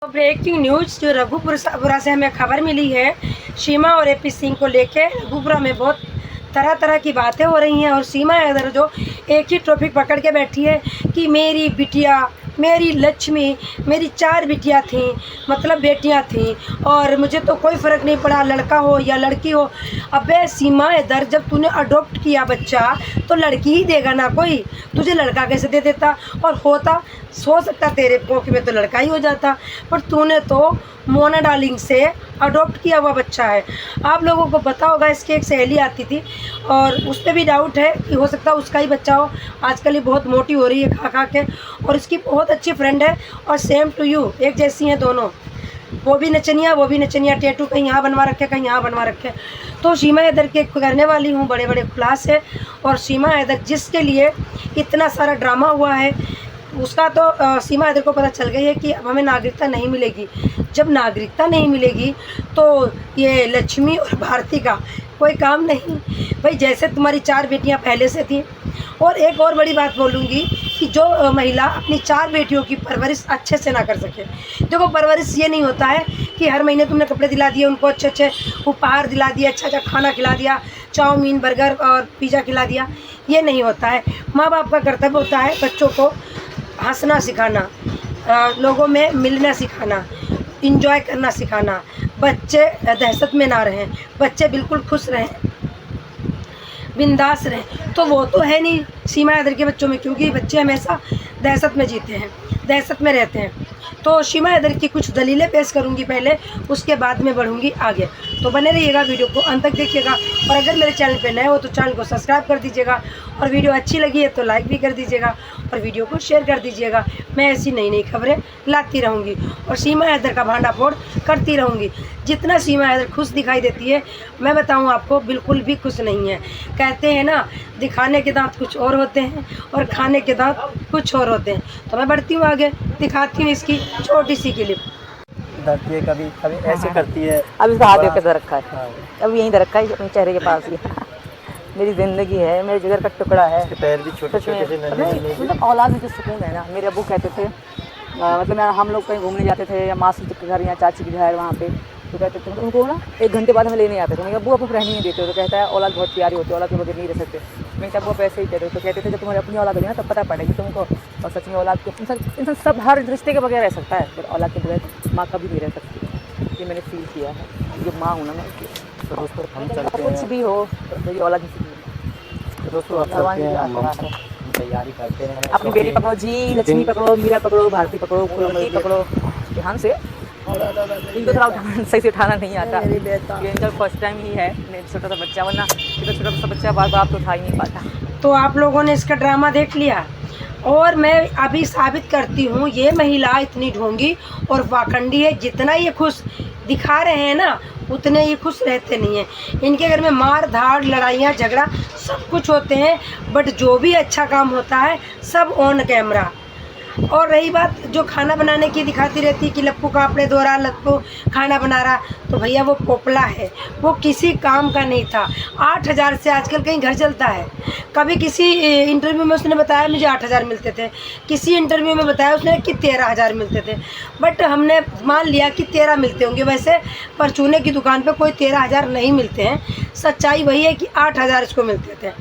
तो breaking news जो रघुपुरा से हमें खबर मिली है, सीमा और एपी सिंह को लेके रघुपुरा में बहुत तरह तरह की बातें हो रही हैं। और सीमा इधर जो एक ही टॉपिक पकड़ के बैठी है कि मेरी बिटिया, मेरी लक्ष्मी, मेरी 4 बिटियाँ थीं, मतलब बेटियाँ थीं, और मुझे तो कोई फ़र्क नहीं पड़ा लड़का हो या लड़की हो। अबे सीमा इधर, जब तूने अडॉप्ट किया बच्चा तो लड़की ही देगा ना कोई, तुझे लड़का कैसे दे देता? और होता, हो सकता तेरे पोखे में तो लड़का ही हो जाता, पर तूने तो मोना डार्लिंग से अडॉप्ट किया हुआ बच्चा है। आप लोगों को पता होगा, इसकी एक सहेली आती थी और उस पर भी डाउट है कि हो सकता है उसका ही बच्चा हो। आजकल ये बहुत मोटी हो रही है खा खा के, और इसकी बहुत अच्छी फ्रेंड है और सेम टू यू, एक जैसी हैं दोनों। वो भी नचनिया, टैटू कहीं यहाँ बनवा रखे, कहीं यहाँ बनवा रखे। तो सीमा हैदर के करने वाली हूँ बड़े बड़े खुलास है। और सीमा हैदर जिसके लिए इतना सारा ड्रामा हुआ है, उसका तो सीमा हैदर को पता चल गई है कि अब हमें नागरिकता नहीं मिलेगी। जब नागरिकता नहीं मिलेगी तो ये लक्ष्मी और भारती का कोई काम नहीं भाई। जैसे तुम्हारी 4 बेटियां पहले से थी। और एक और बड़ी बात बोलूँगी कि जो महिला अपनी 4 बेटियों की परवरिश अच्छे से ना कर सके। देखो, परवरिश ये नहीं होता है कि हर महीने तुमने कपड़े दिला दिए, उनको अच्छे अच्छे उपहार दिला दिए, अच्छा अच्छा खाना खिला दिया, चाउमीन, बर्गर और पिज़्ज़ा खिला दिया। ये नहीं होता है। माँ बाप का कर्तव्य होता है बच्चों को हंसना सिखाना, लोगों में मिलना सिखाना, इंजॉय करना सिखाना। बच्चे दहशत में ना रहें, बच्चे बिल्कुल खुश रहें, बिंदास रहें। तो वो तो है नहीं सीमा हैदर के बच्चों में, क्योंकि बच्चे हमेशा दहशत में जीते हैं, दहशत में रहते हैं। तो सीमा हैदर की कुछ दलीलें पेश करूंगी पहले, उसके बाद में बढ़ूंगी आगे। तो बने रहिएगा, वीडियो को अंत तक देखिएगा। और अगर मेरे चैनल पे नए हो तो चैनल को सब्सक्राइब कर दीजिएगा, और वीडियो अच्छी लगी है तो लाइक भी कर दीजिएगा, और वीडियो को शेयर कर दीजिएगा। मैं ऐसी नई नई खबरें लाती रहूँगी और सीमा हैदर का भांडाफोड़ करती रहूँगी। जितना सीमा हैदर खुश दिखाई देती है, मैं बताऊँ आपको, बिल्कुल भी खुश नहीं है। कहते हैं ना, दिखाने के दांत कुछ और होते हैं और खाने के दांत कुछ और होते हैं। तो मैं बढ़ती हूँ आगे, दिखाती हूँ इसकी छोटी सी क्लिप। डरती है, कभी कभी ऐसे करती है। अब इसका हाथ दे रखा है, हाँ। अब यहीं रखा है अपने चेहरे के पास ही। मेरी ज़िंदगी है, मेरे जिगर का टुकड़ा है। इसके पैर भी छोटे छोटे से नन्हे। मतलब औलाद में जो सुकून है ना, मेरे अब्बू कहते थे, मतलब हम लोग कहीं घूमने जाते थे या मासी के घर या चाची के घर, वहाँ पे तो कहते थे उनको ना 1 घंटे बाद हमें लेने आते थे। मैं अब्बू आपको रहने नहीं देते हो, तो कहता है औलाद बहुत प्यारी होती है, औलाद के बगैर नहीं रह सकते। मैं अब्बू पैसे ही कहते हो, तो कहते थे जब तुम्हारी अपनी औलाद होगी ना तब पता पड़ेगी तुमको। और सच में औलाद के इंसान सब हर रिश्ते के बगैर रह सकता है, फिर औलाद के बगैर माँ कभी नहीं रह सकती। ये मैंने फील किया है, जो माँ हूँ ना मैं उसकी। तो दोस्तों हम चलते हैं, कुछ भी हो मेरी औलाद दोस्तों हम तैयारी करते हैं। अपनी बेटी पकड़ो जी, लक्ष्मी पकड़ो, मीरा पकड़ो, भारती पकड़ो, फूलमती पकड़ो, ध्यान से। इनको थोड़ा सही से उठाना नहीं आता, ये इनका फर्स्ट टाइम ही है। छोटा सा बच्चा, वरना इतना छोटा सा बच्चा बार बार तो उठा ही नहीं पाता। तो आप लोगों ने इसका ड्रामा देख लिया, और मैं अभी साबित करती हूँ ये महिला इतनी ढोंगी और वाकंडी है। जितना ये खुश दिखा रहे हैं ना, उतने ये खुश रहते नहीं हैं। इनके घर में मार धाड़, लड़ाइयाँ, झगड़ा सब कुछ होते हैं, बट जो भी अच्छा काम होता है सब ऑन कैमरा। और रही बात जो खाना बनाने की, दिखाती रहती कि लप्पू कपड़े धो रहा, लप्पू खाना बना रहा, तो भैया वो पोपला है, वो किसी काम का नहीं था। 8,000 से आजकल कहीं घर चलता है। कभी किसी इंटरव्यू में उसने बताया मुझे 8,000 मिलते थे, किसी इंटरव्यू में बताया उसने कि 13,000 मिलते थे, बट हमने मान लिया कि 13 मिलते होंगे। वैसे परचूने की दुकान पर कोई 13,000 नहीं मिलते हैं। सच्चाई वही है कि 8,000 इसको मिलते थे,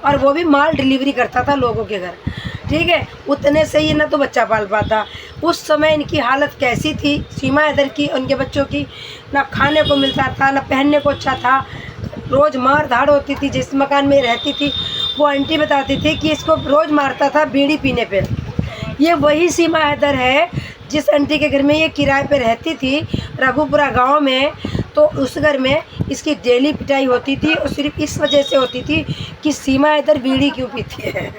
और वो भी माल डिलीवरी करता था लोगों के घर। ठीक है, उतने से ही ना तो बच्चा पाल पाता। उस समय इनकी हालत कैसी थी सीमा हैदर की, उनके बच्चों की, ना खाने को मिलता था, ना पहनने को अच्छा था, रोज़ मार धाड़ होती थी। जिस मकान में रहती थी वो आंटी बताती थी कि इसको रोज़ मारता था बीड़ी पीने पे। ये वही सीमा हैदर है जिस आंटी के घर में ये किराए पे रहती थी रघुपुरा गाँव में। तो उस घर में इसकी डेली पिटाई होती थी, और सिर्फ इस वजह से होती थी कि सीमा हैदर बीड़ी क्यों पीती है।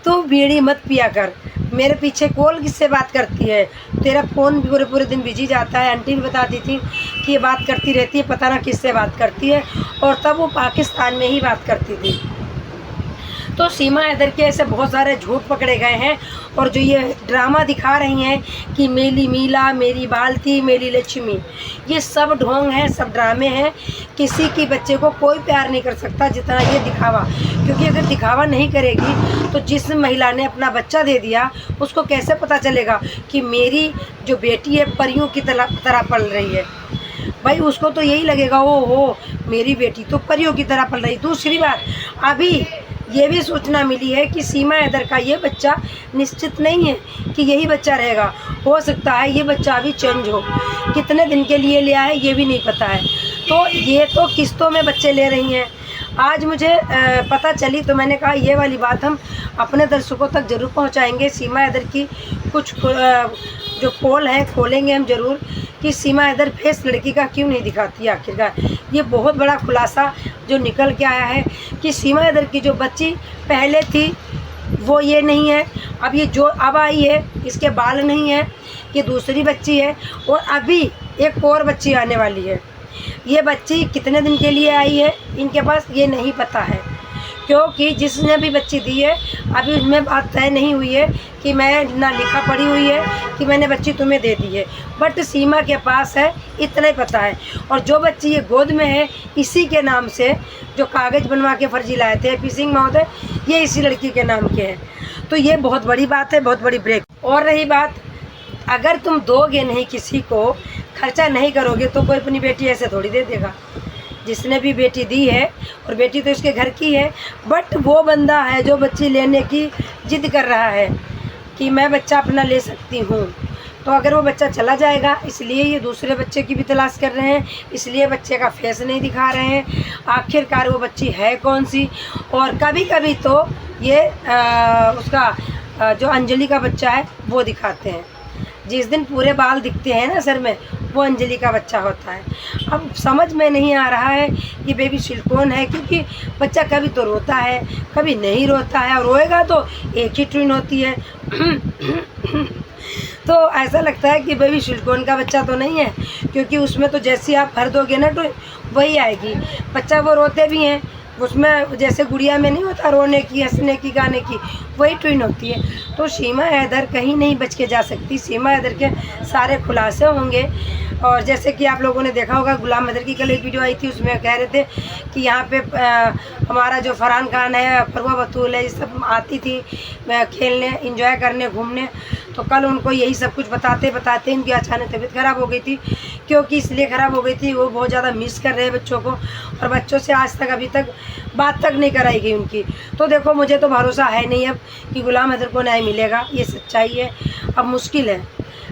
तो बीड़ी मत पिया कर, मेरे पीछे कॉल किससे बात करती है, तेरा फ़ोन भी पूरे पूरे दिन बिजी जाता है। आंटी भी बताती थी कि ये बात करती रहती है, पता ना किससे बात करती है, और तब वो पाकिस्तान में ही बात करती थी। तो सीमा हैदर के ऐसे बहुत सारे झूठ पकड़े गए हैं, और जो ये ड्रामा दिखा रही हैं कि मेरी मीला, मेरी बालती, मेरी लक्ष्मी, ये सब ढोंग हैं, सब ड्रामे हैं। किसी की बच्चे को कोई प्यार नहीं कर सकता जितना ये दिखावा, क्योंकि अगर दिखावा नहीं करेगी तो जिस महिला ने अपना बच्चा दे दिया उसको कैसे पता चलेगा कि मेरी जो बेटी है परियों की तरह पल रही है। भाई उसको तो यही लगेगा, ओ हो मेरी बेटी तो परियों की तरह पल रही। दूसरी बात, अभी ये भी सूचना मिली है कि सीमा हैदर का ये बच्चा निश्चित नहीं है कि यही बच्चा रहेगा, हो सकता है ये बच्चा अभी चेंज हो, कितने दिन के लिए लिया है ये भी नहीं पता है। तो ये तो किस्तों में बच्चे ले रही हैं। आज मुझे पता चली तो मैंने कहा ये वाली बात हम अपने दर्शकों तक ज़रूर पहुंचाएंगे। सीमा हैदर की कुछ जो पोल है खोलेंगे हम ज़रूर कि सीमा हैदर फेस लड़की का क्यों नहीं दिखाती आखिरकार। ये बहुत बड़ा खुलासा जो निकल के आया है कि सीमा हैदर की जो बच्ची पहले थी वो ये नहीं है, अब ये जो अब आई है इसके बाल नहीं है, ये दूसरी बच्ची है, और अभी एक और बच्ची आने वाली है। ये बच्ची कितने दिन के लिए आई है इनके पास ये नहीं पता है, क्योंकि जिसने भी बच्ची दी है अभी उसमें बात तय नहीं हुई है कि मैं ना लिखा पढ़ी हुई है कि मैंने बच्ची तुम्हें दे दी है, बट सीमा के पास है इतना ही पता है। और जो बच्ची ये गोद में है इसी के नाम से जो कागज़ बनवा के फर्जी लाए थे पी सिंह महोदय, ये इसी लड़की के नाम के हैं। तो ये बहुत बड़ी बात है, बहुत बड़ी ब्रेक। और रही बात, अगर तुम दोगे नहीं किसी को, खर्चा नहीं करोगे तो कोई अपनी बेटी ऐसे थोड़ी दे देगा। जिसने भी बेटी दी है, और बेटी तो इसके घर की है, बट वो बंदा है जो बच्ची लेने की जिद कर रहा है कि मैं बच्चा अपना ले सकती हूँ, तो अगर वो बच्चा चला जाएगा, इसलिए ये दूसरे बच्चे की भी तलाश कर रहे हैं, इसलिए बच्चे का फेस नहीं दिखा रहे हैं आखिरकार वो बच्ची है कौन सी। और कभी कभी तो ये उसका जो अंजलि का बच्चा है वो दिखाते हैं, जिस दिन पूरे बाल दिखते हैं ना सर में, वो अंजलि का बच्चा होता है। अब समझ में नहीं आ रहा है कि बेबी सिलिकॉन है, क्योंकि बच्चा कभी तो रोता है कभी नहीं रोता है, और रोएगा तो एक ही ट्विन होती है तो ऐसा लगता है कि बेबी सिलिकॉन का बच्चा तो नहीं है, क्योंकि उसमें तो जैसे आप भर दोगे ना ट्विन वही आएगी। बच्चा वो रोते भी हैं, उसमें जैसे गुड़िया में नहीं होता रोने की, हंसने की, गाने की, वही ट्विन होती है। तो सीमा हैदर कहीं नहीं बच के जा सकती, सीमा हैदर के सारे खुलासे होंगे। और जैसे कि आप लोगों ने देखा होगा गुलाम हैदर की कल एक वीडियो आई थी, उसमें कह रहे थे कि यहाँ पे हमारा जो फरहान खान है, फरवा बतूल है, ये सब आती थी खेलने, एंजॉय करने, घूमने। तो कल उनको यही सब कुछ बताते बताते उनकी अचानक तबीयत ख़राब हो गई थी, क्योंकि इसलिए ख़राब हो गई थी वो बहुत ज़्यादा मिस कर रहे हैं बच्चों को, और बच्चों से आज तक अभी तक बात तक नहीं कराई गई उनकी। तो देखो मुझे तो भरोसा है नहीं अब कि गुलाम हैदर को न्याय मिलेगा, ये सच्चाई है। अब मुश्किल है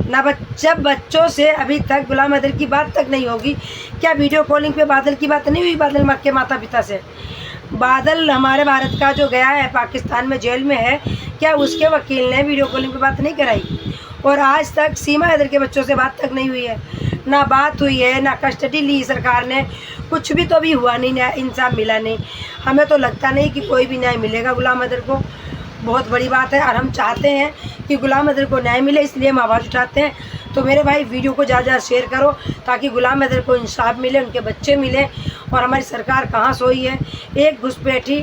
ना, जब बच्चों से अभी तक गुलाम हैदर की बात तक नहीं होगी। क्या वीडियो कॉलिंग पे बादल की बात नहीं हुई, बादल के माता पिता से? बादल हमारे भारत का जो गया है पाकिस्तान में जेल में है, क्या उसके वकील ने वीडियो कॉलिंग पे बात नहीं कराई? और आज तक सीमा हैदर के बच्चों से बात तक नहीं हुई है, ना बात हुई है, ना कस्टडी ली सरकार ने, कुछ भी तो अभी हुआ नहीं, न्याय इंसाफ मिला नहीं। हमें तो लगता नहीं कि कोई भी न्याय मिलेगा गुलाम हैदर को, बहुत बड़ी बात है। और हम चाहते हैं कि गुलाम हैदर को न्याय मिले, इसलिए हम आवाज़ उठाते हैं। तो मेरे भाई वीडियो को ज़्यादा शेयर करो ताकि गुलाम हैदर को इंसाफ मिले, उनके बच्चे मिले। और हमारी सरकार कहाँ सोई है? एक घुसपैठी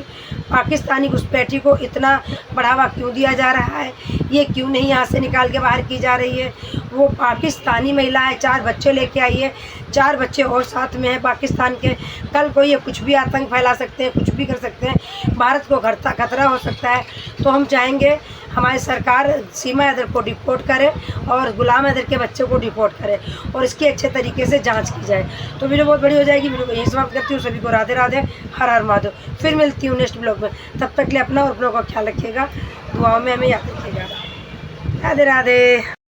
पाकिस्तानी घुसपैठी को इतना बढ़ावा क्यों दिया जा रहा है? ये क्यों नहीं यहाँ से निकाल के बाहर की जा रही है? वो पाकिस्तानी महिला है, 4 बच्चे लेके आई है, 4 बच्चे और साथ में हैं पाकिस्तान के। कल को ये कुछ भी आतंक फैला सकते हैं, कुछ भी कर सकते हैं, भारत को खतरा हो सकता है। तो हम चाहेंगे हमारी सरकार सीमा हैदर को डिपोर्ट करे और गुलाम हैदर के बच्चे को डिपोर्ट करे, और इसकी अच्छे तरीके से जांच की जाए। तो वीडियो बहुत बड़ी हो जाएगी। वीडियो को यहीं समाप्त करती हूँ। सभी को राधे राधे, हर हर महादेव। फिर मिलती हूँ नेक्स्ट ब्लॉग में, तब तक के लिए अपना और अपनों का ख्याल रखिएगा, दुआओं में हमें याद रखिएगा। राधे राधे।